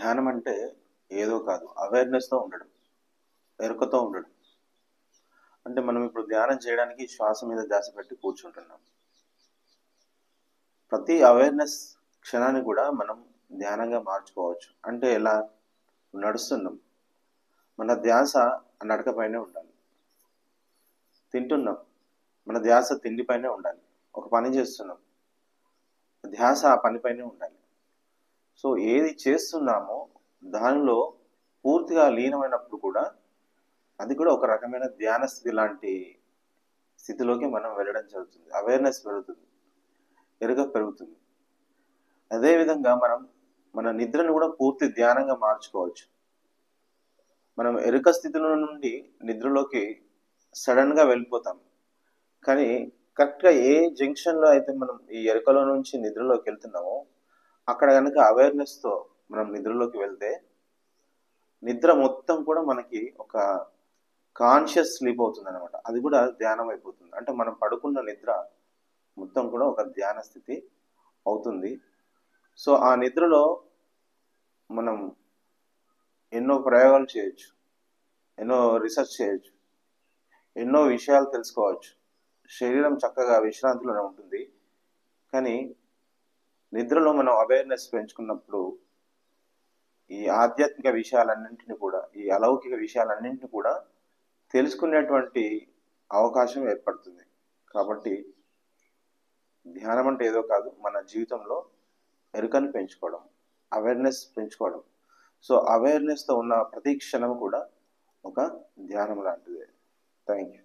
ధ్యానం అంటే ఏదో కాదు, అవేర్నెస్తో ఉండడం, ఎరుకతో ఉండడం. అంటే మనం ఇప్పుడు ధ్యానం చేయడానికి శ్వాస మీద ధ్యాస పెట్టి కూర్చుంటున్నాం. ప్రతి అవేర్నెస్ క్షణాన్ని కూడా మనం ధ్యానంగా మార్చుకోవచ్చు. అంటే ఎలా? నడుస్తున్నాం, మన ధ్యాస నడకపైనే ఉండాలి. తింటున్నాం, మన ధ్యాస తిండిపైనే ఉండాలి. ఒక పని చేస్తున్నాం, ధ్యాస ఆ పనిపైనే ఉండాలి. సో ఏది చేస్తున్నామో దానిలో పూర్తిగా లీనమైనప్పుడు కూడా అది కూడా ఒక రకమైన ధ్యాన స్థితి లాంటి స్థితిలోకి మనం వెళ్ళడం జరుగుతుంది. అవేర్నెస్ పెరుగుతుంది, ఎరుక పెరుగుతుంది. అదేవిధంగా మనం మన నిద్రను కూడా పూర్తి ధ్యానంగా మార్చుకోవచ్చు. మనం ఎరుక స్థితిలో నుండి నిద్రలోకి సడన్గా వెళ్ళిపోతాం. కానీ కరెక్ట్గా ఏ జంక్షన్లో అయితే మనం ఈ ఎరుకలో నుంచి నిద్రలోకి వెళ్తున్నామో అక్కడ కనుక అవేర్నెస్తో మనం నిద్రలోకి వెళ్తే నిద్ర మొత్తం కూడా మనకి ఒక కాన్షియస్ స్లీప్ అవుతుంది అనమాట. అది కూడా ధ్యానం అయిపోతుంది. అంటే మనం పడుకున్న నిద్ర మొత్తం కూడా ఒక ధ్యాన స్థితి అవుతుంది. సో ఆ నిద్రలో మనం ఎన్నో ప్రయోగాలు చేయొచ్చు, ఎన్నో రీసెర్చ్ చేయొచ్చు, ఎన్నో విషయాలు తెలుసుకోవచ్చు. శరీరం చక్కగా విశ్రాంతిలోనే ఉంటుంది. కానీ నిద్రలో మనం అవేర్నెస్ పెంచుకున్నప్పుడు ఈ ఆధ్యాత్మిక విషయాలన్నింటినీ కూడా, ఈ అలౌకిక విషయాలన్నింటినీ కూడా తెలుసుకునేటువంటి అవకాశం ఏర్పడుతుంది. కాబట్టి ధ్యానం అంటే ఏదో కాదు, మన జీవితంలో ఎరుకను పెంచుకోవడం, అవేర్నెస్ పెంచుకోవడం. సో అవేర్నెస్తో ఉన్న ప్రతి క్షణం కూడా ఒక ధ్యానం లాంటిదే. Thank you.